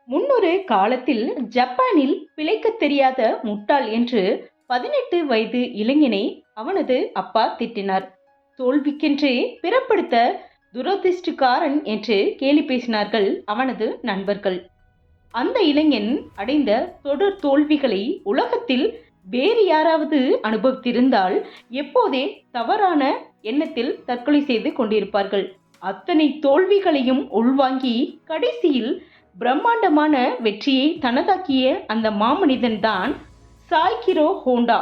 முன்னொரு காலத்தில் ஜப்பானில் பிழைக்கத் தெரியாத முட்டாள் என்று 18 வயது இளைஞனை அவனது அப்பா திட்டினார். தோல்விக்கென்றே பிறப்படுத்த துரதிர்ஷ்டக்காரன் என்று கேலி பேசினார்கள் அவனது நண்பர்கள். அந்த இளைஞன் அடைந்த தொடர் தோல்விகளை உலகத்தில் வேறு யாராவது அனுபவித்திருந்தால் எப்போதே தவறான எண்ணத்தில் தற்கொலை செய்து கொண்டிருப்பார்கள். அத்தனை தோல்விகளையும் உள்வாங்கி கடைசியில் பிரம்மாண்டமான வெற்றியை தனதாக்கிய அந்த மாமனிதன் தான் சாய்கிரோ ஹோண்டா.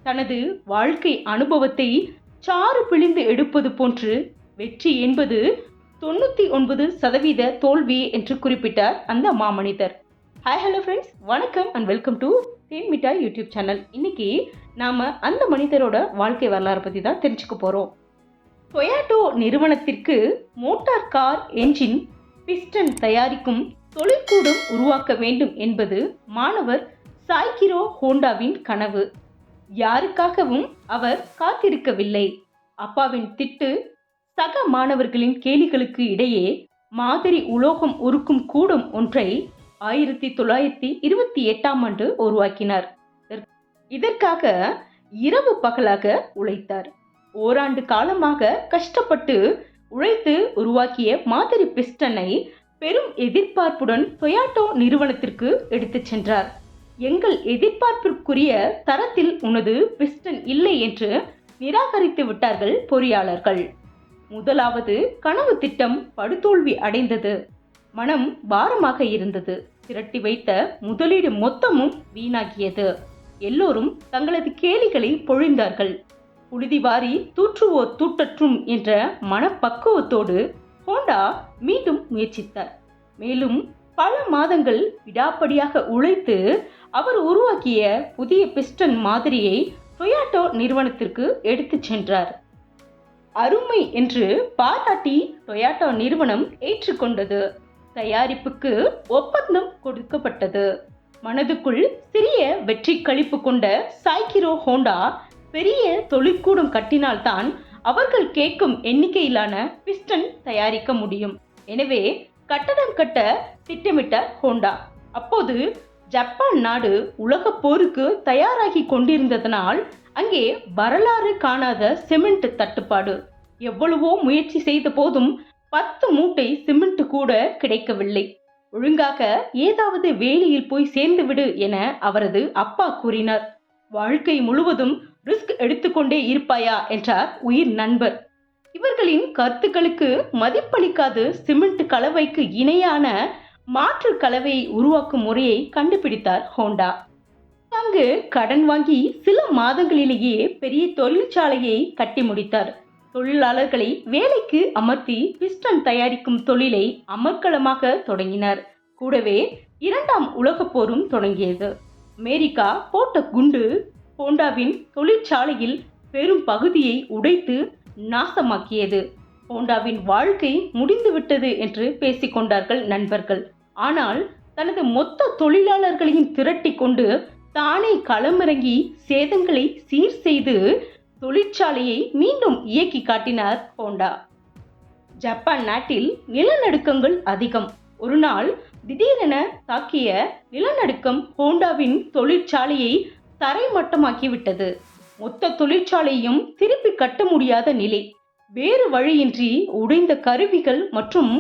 தனது வாழ்க்கை அனுபவத்தை சாறு பிழிந்து எடுப்பது போன்று வெற்றி என்பது 99% தோல்வி என்று குறிப்பிட்டார் அந்த மாமனிதர். ஹாய் ஹலோ ஃப்ரெண்ட்ஸ், வணக்கம் அண்ட் வெல்கம் டு தேன் மிட்டாய் யூடியூப் சேனல். இன்னைக்கு நாம அந்த மனிதரோட வாழ்க்கை வரலாறு பற்றி தான் தெரிஞ்சுக்க போகிறோம். டொயோட்டோ நிறுவனத்திற்கு மோட்டார் கார் என்ஜின் பிஸ்டன் தயாரிக்கும் தொழிற்கூடம் உருவாக்க வேண்டும் என்பது மாணவர் சாய்கிரோ ஹோண்டாவின் கனவு. யாருக்காகவும் அவர் காத்திருக்கவில்லை. அப்பாவின் திட்டு, சக மாணவர்களின் கேலிகளுக்கு இடையே மாதிரி உலோகம் உருக்கும் கூடம் ஒன்றை 1928 உருவாக்கினார். இதற்காக இரவு பகலாக உழைத்தார். ஓராண்டு காலமாக கஷ்டப்பட்டு உழைத்து உருவாக்கிய மாதிரி பிஸ்டனை பெரும் எதிர்பார்ப்புடன் டொயோட்டோ நிறுவனத்திற்கு எடுத்துச் சென்றார். எங்கள் எதிர்பார்ப்பிற்குரிய தரத்தில் உனது பிஸ்டன் இல்லை என்று நிராகரித்து விட்டார்கள் பொறியாளர்கள். முதலாவது கனவு திட்டம் படுதோல்வி அடைந்தது. மனம் பாரமாக இருந்தது. திரட்டி வைத்த முதலீடு மொத்தமும் வீணாகியது. எல்லோரும் தங்களது கேலிகளை பொழிந்தார்கள். புழுதி வாரி தூற்றுவோர் தூட்டற்றும் என்ற மனப்பக்குவத்தோடு ஹோண்டா மீண்டும் முயற்சித்தார். மேலும் பல மாதங்கள் விடாப்படியாக உழைத்து அவர் உருவாக்கிய புதிய பிஸ்டன் மாதிரியை டொயோட்டோ நிறுவனத்திற்கு எடுத்துச் சென்றார். அருமை என்று பாராட்டி டொயோட்டோ நிறுவனம் ஏற்றுக்கொண்டது. தயாரிப்புக்கு ஒப்பந்தம் கொடுக்கப்பட்டது. மனதுக்குள் சிறிய வெற்றி களிப்பு கொண்ட சாய்கிரோ ஹோண்டா பெரிய தொழிற்கூடம் கட்டினால்தான் அவர்கள் கேட்கும் எண்ணிக்கையிலான பிஸ்டன் தயாரிக்க முடியும். எனவே கட்டடம் கட்ட திட்டமிட்டார் ஹோண்டா. அப்போது ஜப்பான் நாடு உலக போருக்கு தயாராகி கொண்டிருந்ததனால் அங்கே வரலாறு காணாத சிமெண்ட் தட்டுப்பாடு. எவ்வளவோ முயற்சி செய்த போதும் 10 மூட்டை சிமெண்ட் கூட கிடைக்கவில்லை. ஒழுங்காக ஏதாவது வேலையில் போய் சேர்ந்து விடு என அவரது அப்பா கூறினார். வாழ்க்கை முழுவதும் ரிஸ்க் எடுத்துக்கொண்டே இருப்பாயா என்றார் உயிர் நண்பர். இவர்களின் கருத்துக்களுக்கு மதிப்பளிக்காது சிமெண்ட் கலவைக்கு இணையான மாற்று கலவையை உருவாக்கும் முறையை கண்டுபிடித்தார் ஹோண்டா. அங்கு கடன் வாங்கி சில மாதங்களிலேயே பெரிய தொழிற்சாலையை கட்டி முடித்தார். தொழிலாளர்களை வேலைக்கு அமர்த்தி பிஸ்டன் தயாரிக்கும் தொழிலை அமர்க்களமாக தொடங்கினார். கூடவே 2ஆம் உலகப் போரும் தொடங்கியது. அமெரிக்கா போட்ட குண்டு ஹோண்டாவின் தொழிற்சாலையில் பெரும் பகுதியை உடைத்து நாசமாக்கியது. ஹோண்டாவின் வாழ்க்கை முடிந்துவிட்டது என்று பேசிக்கொண்டார்கள் நண்பர்கள். ஆனால் தனது மொத்த தொழிலாளர்களையும் திரட்டி கொண்டு தானே களமிறங்கி சேதங்களை சீர் செய்து தொழிற்சாலையை மீண்டும் இயக்கி காட்டினார் ஹோண்டா. ஜப்பான் நாட்டில் நிலநடுக்கங்கள் அதிகம். ஒரு நாள் திடீரென தாக்கிய நிலநடுக்கம் ஹோண்டாவின் தொழிற்சாலையை தரைமட்டமாக்கிவிட்டது. மொத்த தொழிற்சாலையும் திருப்பி கட்ட முடியாத நிலை. வேறு வழியின்றி உடைந்த கருவிகள் மற்றும்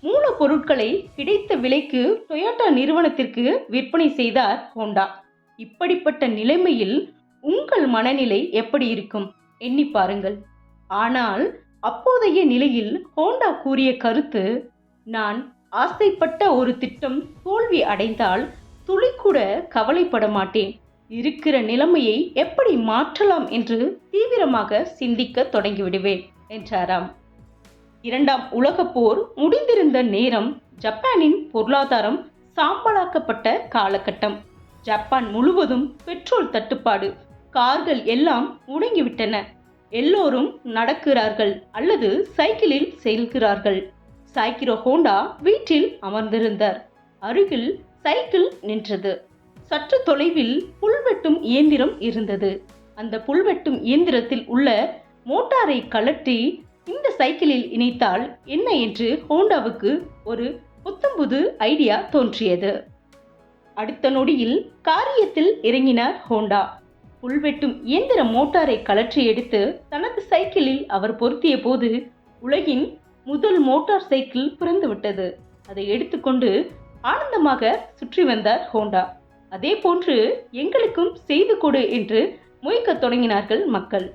மூலப்பொருட்களை கிடைத்த விலைக்கு டொயோட்டோ நிறுவனத்திற்கு விற்பனை செய்தார் ஹோண்டா. இப்படிப்பட்ட நிலைமையில் உங்கள் மனநிலை எப்படி இருக்கும் எண்ணி பாருங்கள். ஆனால் அப்போதைய நிலையில் ஹோண்டா கூறிய கருத்து, நான் ஆசைப்பட்ட ஒரு திட்டம் தோல்வி அடைந்தால் துளி கூட கவலைப்பட மாட்டேன். இருக்கிற நிலைமையை எப்படி மாற்றலாம் என்று தீவிரமாக சிந்திக்க தொடங்கிவிடுவேன் என்றாராம். 2ஆம் உலகப் போர் முடிந்திருந்த நேரம். ஜப்பானின் பொருளாதாரம் சாம்பலாக்கப்பட்ட காலகட்டம். ஜப்பான் முழுவதும் பெட்ரோல் தட்டுப்பாடு. கார்கள் எல்லாம் முடங்கிவிட்டன. எல்லோரும் நடக்கிறார்கள் அல்லது சைக்கிளில் செல்கிறார்கள். சாய்கிரோ ஹோண்டா வீட்டில் அமர்ந்திருந்தார். அருகில் சைக்கிள் நின்றது. சற்று தொலைவில் புல்வெட்டும் இயந்திரம் இருந்தது. அந்த புல்வெட்டும் இயந்திரத்தில் உள்ள மோட்டாரை கழற்றி இந்த சைக்கிளில் இணைத்தால் என்ன என்று ஹோண்டாவுக்கு ஒரு புத்தம்புது ஐடியா தோன்றியது. அடுத்த நொடியில் காரியத்தில் இறங்கினார் ஹோண்டா. புல்வெட்டும் இயந்திர மோட்டாரை கழற்றி எடுத்து தனது சைக்கிளில் அவர் பொருத்திய போது உலகின் முதல் மோட்டார் சைக்கிள் பிறந்துவிட்டது. அதை எடுத்துக்கொண்டு ஆனந்தமாக சுற்றி வந்தார் ஹோண்டா. அதே போன்று எங்களுக்கும் செய்து கொடு என்று முயக்கத் தொடங்கினார்கள் மக்கள்.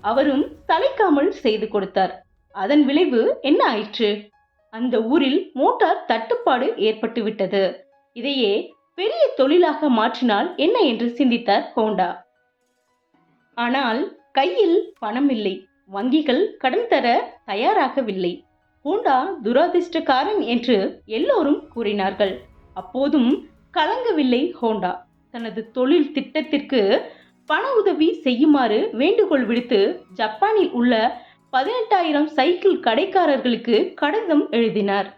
அவரும் சளைக்காமல் செய்து கொடுத்தார். அதன் விளைவு என்ன ஆயிற்று? அந்த ஊரில் மோட்டார் தட்டுப்பாடு ஏற்பட்டு விட்டது. இதையே பெரிய தொழிலாக மாற்றினால் என்ன என்று சிந்தித்தார் ஹோண்டா. ஆனால் கையில் பணம் இல்லை. வங்கிகள் கடன் தர தயாராகவில்லை. ஹோண்டா துரதிர்ஷ்டக்காரன் என்று எல்லோரும் கூறினார்கள். அப்போதும் கலங்கவில்லை ஹோண்டா. தனது தொழில் திட்டத்திற்கு பண உதவி செய்யுமாறு வேண்டுகோள் விடுத்து ஜப்பானில் உள்ள 18,000 சைக்கிள் கடைக்காரர்களுக்கு கடிதம் எழுதினார்.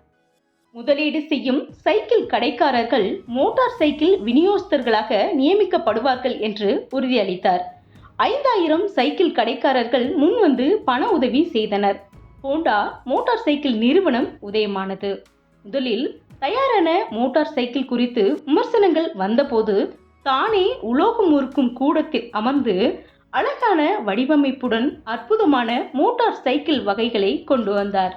முதலீடு செய்யும் சைக்கிள் கடைக்காரர்கள் மோட்டார் சைக்கிள் விநியோகஸ்தர்களாக நியமிக்கப்படுவார்கள் என்று உறுதியளித்தார். 5,000 சைக்கிள் கடைக்காரர்கள் முன்வந்து பண உதவி செய்தனர். ஹோண்டா மோட்டார் சைக்கிள் நிறுவனம் உதயமானது. முதலில் தயாரான மோட்டார் சைக்கிள் குறித்து விமர்சனங்கள் வந்தபோது தானே உலோகம் உருக்கும் கூடத்தில் அமர்ந்து அழகான வடிவமைப்புடன் அற்புதமான மோட்டார் சைக்கிள் வகைகளை கொண்டு வந்தார்.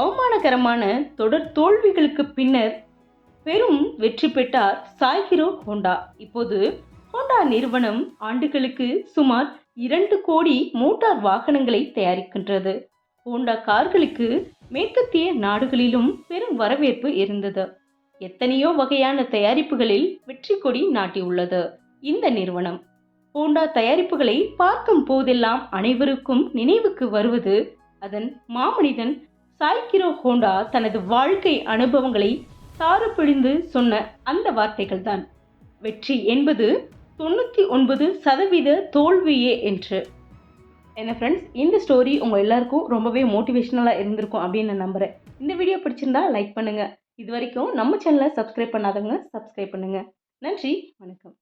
அவமானகரமான தொடர் தோல்விகளுக்கு பின்னர் பெரும் வெற்றி பெற்றார் சாய்ஹிரோ ஹோண்டா. இப்போது ஹோண்டா நிறுவனம் ஆண்டுகளுக்கு சுமார் 2 கோடி மோட்டார் வாகனங்களை தயாரிக்கின்றது. ஹோண்டா கார்களுக்கு மேற்கத்திய நாடுகளிலும் பெரும் வரவேற்பு இருந்தது. எத்தனையோ வகையான தயாரிப்புகளில் வெற்றி கொடி நாட்டியுள்ளது இந்த நிறுவனம். ஹோண்டா தயாரிப்புகளை பார்க்கும் போதெல்லாம் அனைவருக்கும் நினைவுக்கு வருவது அதன் மாமனிதன் சாய்ஹிரோ ஹோண்டா தனது வாழ்க்கை அனுபவங்களை சாறு பிழிந்து சொன்ன அந்த வார்த்தைகள் தான். வெற்றி என்பது 99% தோல்வியே என்று. என்ன ஃப்ரெண்ட்ஸ், இந்த ஸ்டோரி உங்கள் எல்லாருக்கும் ரொம்பவே மோட்டிவேஷனலாக இருந்திருக்கும் அப்படின்னு நான் நம்புகிறேன். இந்த வீடியோ பிடிச்சிருந்தா லைக் பண்ணுங்கள். இது வரைக்கும் நம்ம சேனலை சப்ஸ்கிரைப் பண்ணாதவங்க சப்ஸ்கிரைப் பண்ணுங்கள். நன்றி, வணக்கம்.